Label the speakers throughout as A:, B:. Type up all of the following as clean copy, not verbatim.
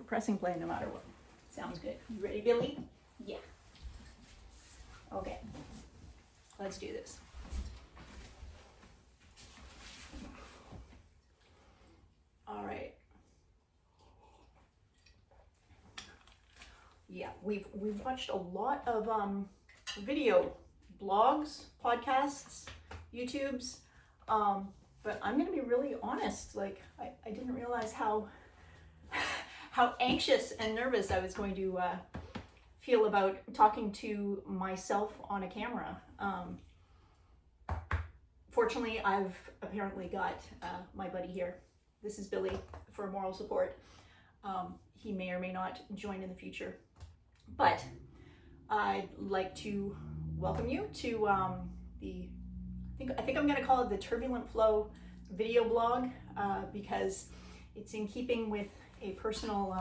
A: pressing play no matter what. Sounds good. You ready, Billy? Yeah. Okay. Let's do this. All right. Yeah, we've watched a lot of video blogs, podcasts, YouTubes, but I'm gonna be really honest. Like I didn't realize how anxious and nervous I was going to feel about talking to myself on a camera. Fortunately, I've apparently got my buddy here. This is Billy for moral support. He may or may not join in the future, but I'd like to welcome you to I think I'm going to call it the Turbulent Flow video blog because it's in keeping with a personal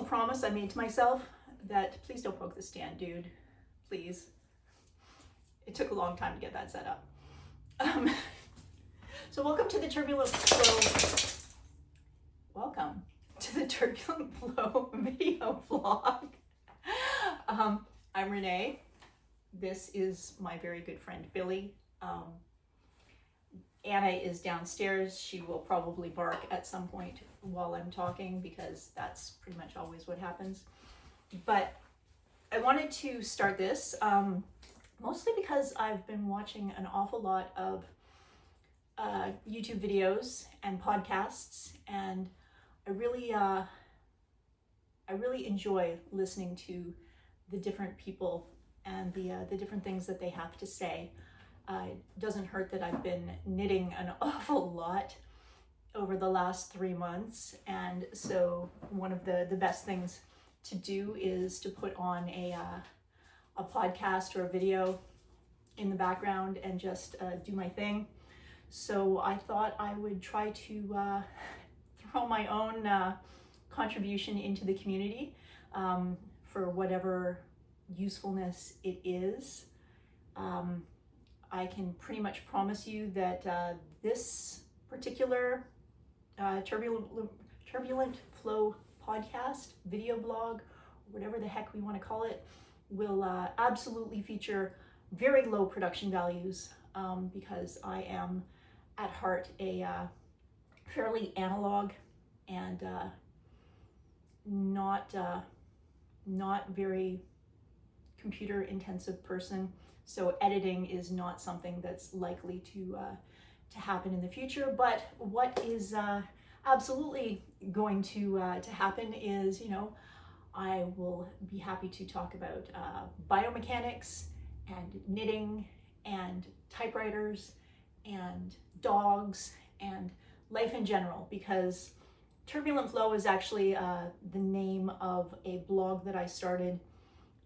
A: promise I made to myself that please don't poke the stand, dude. Please. It took a long time to get that set up. So welcome to the Turbulent Flow. Welcome to the Turbulent Flow video vlog. I'm Renee. This is my very good friend Billy. Anna is downstairs. She will probably bark at some point while I'm talking because that's pretty much always what happens. But I wanted to start this mostly because I've been watching an awful lot of YouTube videos and podcasts, and I really enjoy listening to the different people and the different things that they have to say. It doesn't hurt that I've been knitting an awful lot over the last 3 months, and so one of the best things to do is to put on a podcast or a video in the background and just do my thing. So I thought I would try to throw my own contribution into the community for whatever usefulness it is. I can pretty much promise you that this particular Turbulent Flow podcast, video blog, whatever the heck we want to call it, will absolutely feature very low production values because I am at heart a fairly analog and not very computer intensive person. So editing is not something that's likely to happen in the future. But what is absolutely going to happen is, I will be happy to talk about biomechanics and knitting and typewriters and dogs and life in general, because Turbulent Flow is actually the name of a blog that I started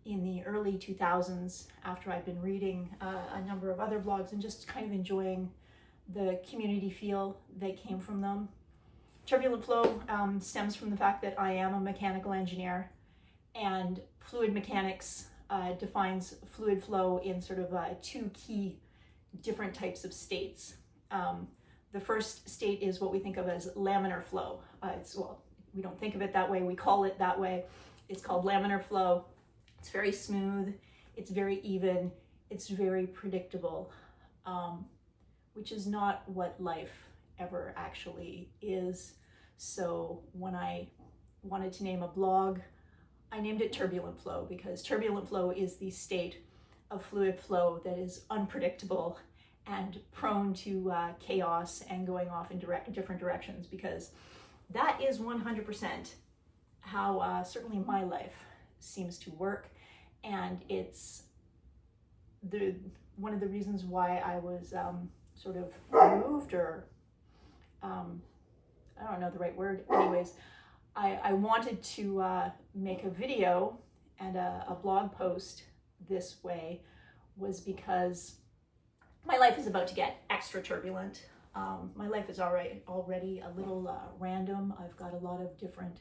A: in the early 2000s after I'd been reading a number of other blogs and just kind of enjoying the community feel that came from them. Turbulent Flow stems from the fact that I am a mechanical engineer, and fluid mechanics defines fluid flow in sort of two key different types of states. The first state is what we think of as laminar flow. We don't think of it that way, we call it that way. It's called laminar flow. It's very smooth, it's very even, it's very predictable, which is not what life ever actually is. So when I wanted to name a blog, I named it Turbulent Flow because turbulent flow is the state of fluid flow that is unpredictable and prone to chaos and going off in different directions, because that is 100% how certainly my life seems to work. And it's one of the reasons why I was sort of moved, or I don't know the right word. Anyways, I wanted to make a video and a blog post this way was because my life is about to get extra turbulent. My life is already a little random. I've got a lot of different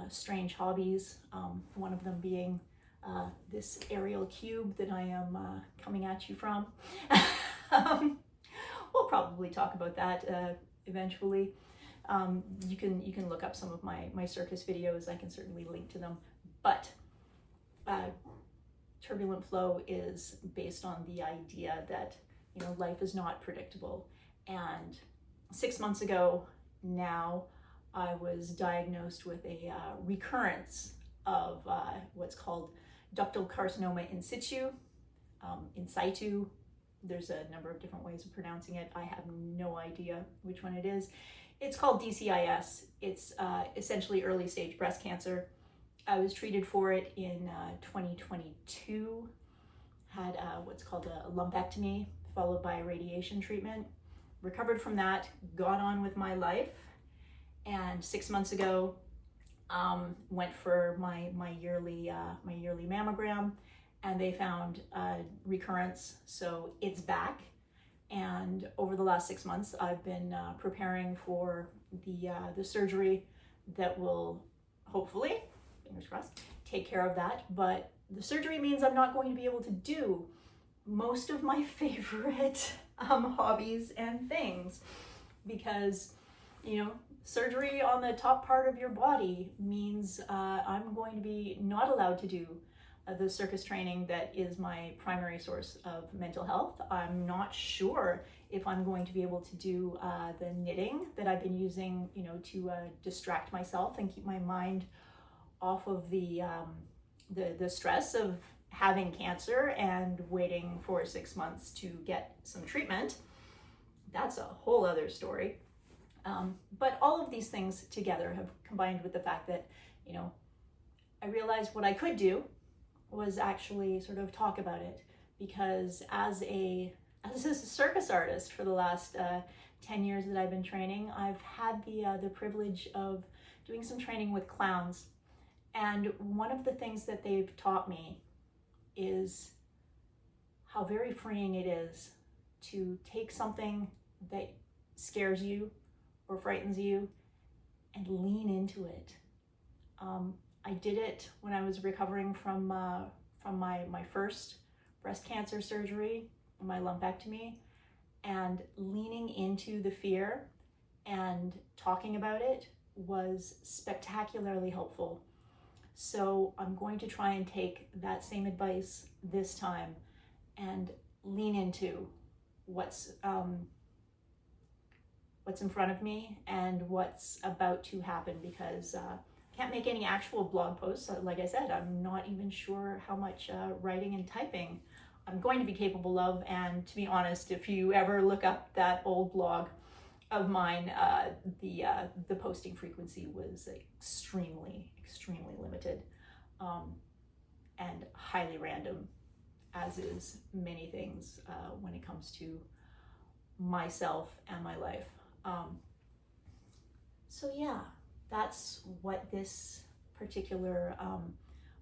A: strange hobbies, one of them being this aerial cube that I am coming at you from. We'll probably talk about that eventually. You can look up some of my circus videos. I can certainly link to them. But turbulent flow is based on the idea that, you know, life is not predictable. And 6 months ago now, I was diagnosed with a recurrence of what's called ductal carcinoma in situ, in situ. There's a number of different ways of pronouncing it. I have no idea which one it is. It's called DCIS. It's essentially early stage breast cancer. I was treated for it in 2022, had what's called a lumpectomy followed by a radiation treatment, recovered from that, got on with my life, and 6 months ago went for my yearly mammogram, and they found recurrence, so it's back. And over the last 6 months, I've been preparing for the surgery that will hopefully, fingers crossed, take care of that. But the surgery means I'm not going to be able to do most of my favorite hobbies and things, because, you know, surgery on the top part of your body means I'm going to be not allowed to do the circus training that is my primary source of mental health. I'm not sure if I'm going to be able to do the knitting that I've been using, you know, to distract myself and keep my mind off of the stress of having cancer and waiting for 6 months to get some treatment. That's a whole other story. But all of these things together have combined with the fact that, you know, I realized what I could do was actually sort of talk about it, because as a circus artist for the last 10 years that I've been training, I've had the privilege of doing some training with clowns. And one of the things that they've taught me is how very freeing it is to take something that scares you or frightens you and lean into it. I did it when I was recovering from my first breast cancer surgery, my lumpectomy, and leaning into the fear and talking about it was spectacularly helpful. So I'm going to try and take that same advice this time and lean into what's in front of me and what's about to happen, because I can't make any actual blog posts. Like I said, I'm not even sure how much writing and typing I'm going to be capable of. And to be honest, if you ever look up that old blog of mine, the posting frequency was extremely limited, and highly random, as is many things when it comes to myself and my life. So yeah, that's what this particular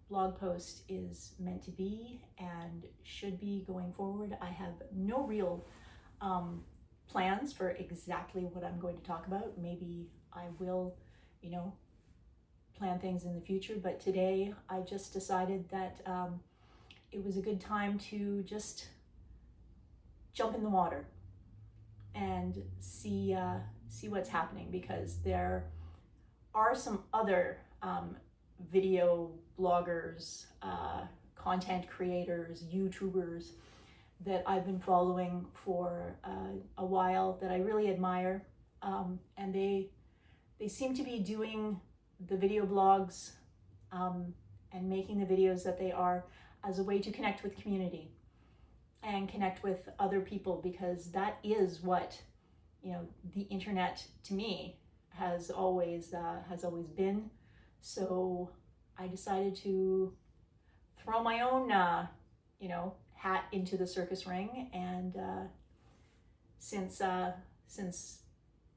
A: blog post is meant to be and should be going forward. I have no real plans for exactly what I'm going to talk about. Maybe I will, you know, plan things in the future, but today I just decided that it was a good time to just jump in the water and see what's happening, because there are some other video bloggers, content creators, YouTubers that I've been following for a while that I really admire, and they seem to be doing the video blogs and making the videos that they are as a way to connect with community and connect with other people, because that is what, you know, the internet to me has always been. So I decided to throw my own you know, hat into the circus ring, and since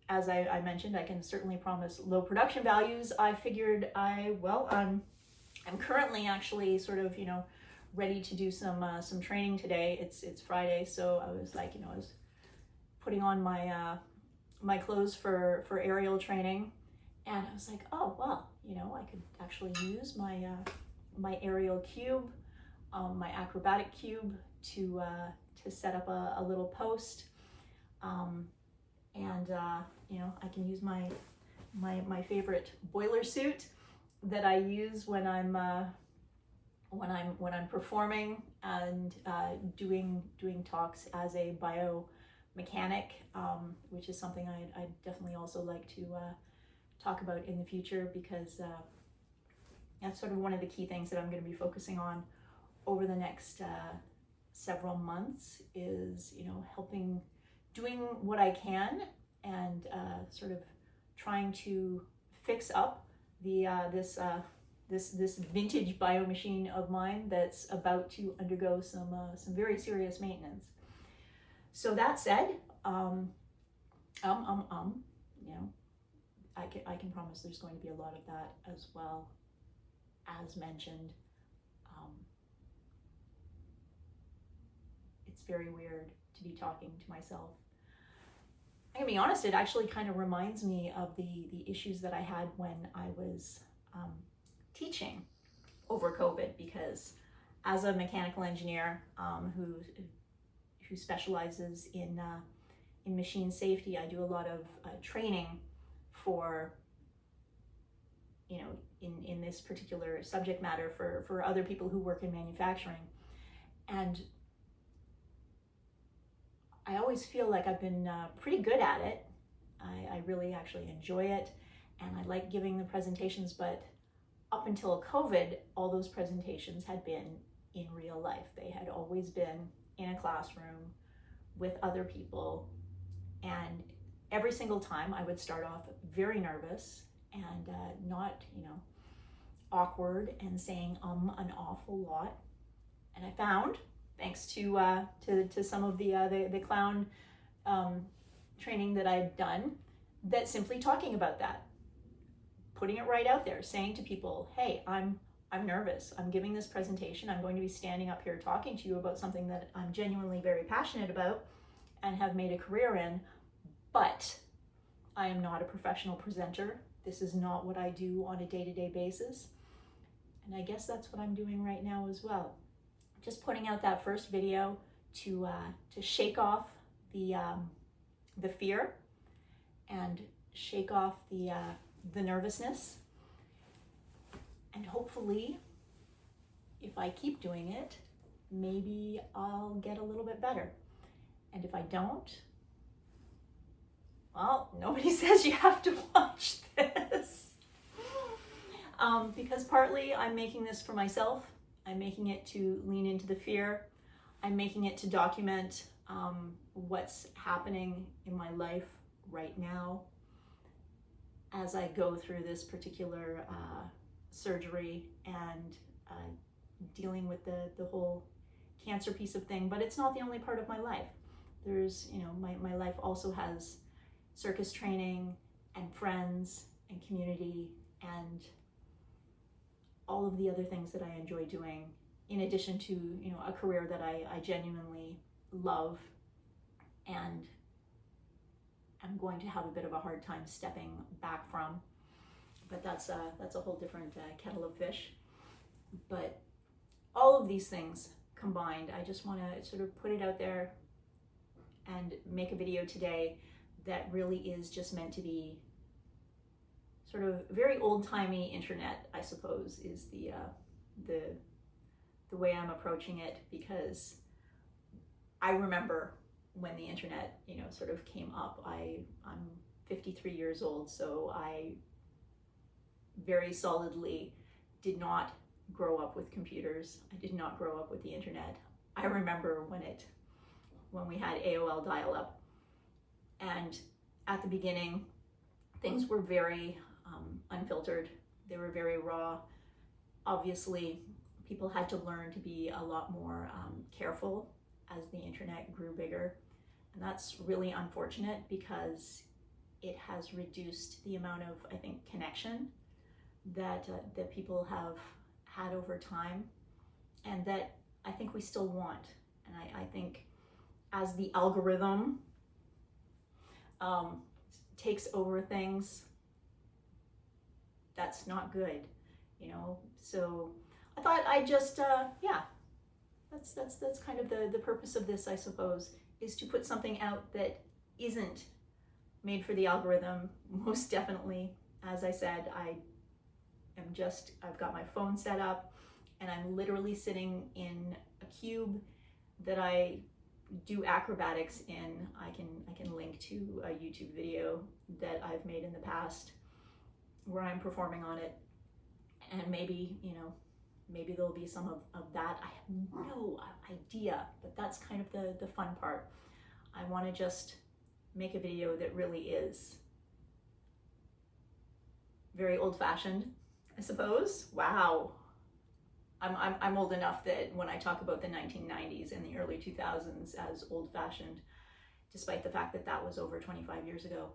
A: as I mentioned, I can certainly promise low production values, I figured I'm currently actually sort of, you know, ready to do some training today. It's Friday, so I was like, you know, I was putting on my my clothes for aerial training, and I was like, oh well, you know, I could actually use my my aerial cube, my acrobatic cube to set up a little post, and you know, I can use my my favorite boiler suit that I use when I'm performing and doing talks as a biomechanic, which is something I'd definitely also like to talk about in the future, because that's sort of one of the key things that I'm going to be focusing on over the next several months, is, you know, helping, doing what I can, and sort of trying to fix up the this vintage biomachine of mine that's about to undergo some very serious maintenance. So that said, you know, I can promise there's going to be a lot of that as well. As mentioned, it's very weird to be talking to myself. I'm gonna be honest, it actually kind of reminds me of the issues that I had when I was teaching over COVID, because as a mechanical engineer who specializes in machine safety, I do a lot of training for, you know, in this particular subject matter for other people who work in manufacturing. And I always feel like I've been pretty good at it. I really actually enjoy it, and I like giving the presentations, but up until COVID, all those presentations had been in real life. They had always been in a classroom with other people, and every single time I would start off very nervous and not, you know, awkward and saying an awful lot. And I found, thanks to some of the clown training that I'd done, that simply talking about that, putting it right out there, saying to people, hey, I'm nervous, I'm giving this presentation, I'm going to be standing up here talking to you about something that I'm genuinely very passionate about and have made a career in, but I am not a professional presenter. This is not what I do on a day-to-day basis. And I guess that's what I'm doing right now as well. Just putting out that first video to shake off the fear and shake off the nervousness. And hopefully, if I keep doing it, maybe I'll get a little bit better. And if I don't, well, nobody says you have to watch this. Because partly I'm making this for myself. I'm making it to lean into the fear. I'm making it to document what's happening in my life right now as I go through this particular surgery and dealing with the whole cancer piece of thing. But it's not the only part of my life. There's, you know, my life also has circus training and friends and community and all of the other things that I enjoy doing, in addition to, you know, a career that I genuinely love and I'm going to have a bit of a hard time stepping back from. But that's a whole different kettle of fish. But all of these things combined, I just want to sort of put it out there and make a video today that really is just meant to be sort of very old-timey internet, I suppose, is the way I'm approaching it, because I remember when the internet, you know, sort of came up. I'm 53 years old, so I very solidly did not grow up with computers. I did not grow up with the internet. I remember when we had AOL dial-up, and at the beginning, things were very unfiltered. They were very raw. Obviously, people had to learn to be a lot more careful as the internet grew bigger. And that's really unfortunate, because it has reduced the amount of, I think, connection that people have had over time, and that I think we still want. And I think as the algorithm takes over things, that's not good, you know. So I thought I'd just that's kind of the purpose of this, I suppose, is to put something out that isn't made for the algorithm, most definitely As I said, I've got my phone set up and I'm literally sitting in a cube that I do acrobatics in. I can link to a YouTube video that I've made in the past where I'm performing on it, and maybe, you know, maybe there'll be some of that. I have no idea, but that's kind of the fun part. I want to just make a video that really is very old-fashioned, I suppose. Wow. I'm old enough that when I talk about the 1990s and the early 2000s as old-fashioned, despite the fact that that was over 25 years ago,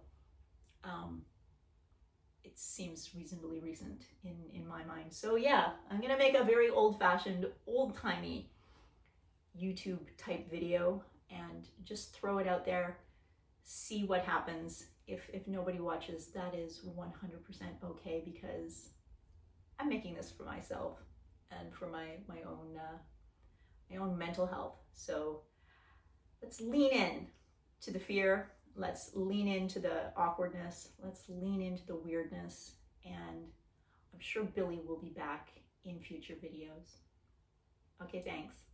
A: it seems reasonably recent in my mind. So yeah, I'm gonna make a very old-fashioned, old-timey YouTube type video and just throw it out there, see what happens. If nobody watches, that is 100% okay, because I'm making this for myself and for my own mental health. So let's lean in to the fear. Let's lean into the awkwardness. Let's lean into the weirdness. And I'm sure Billy will be back in future videos. Okay, thanks.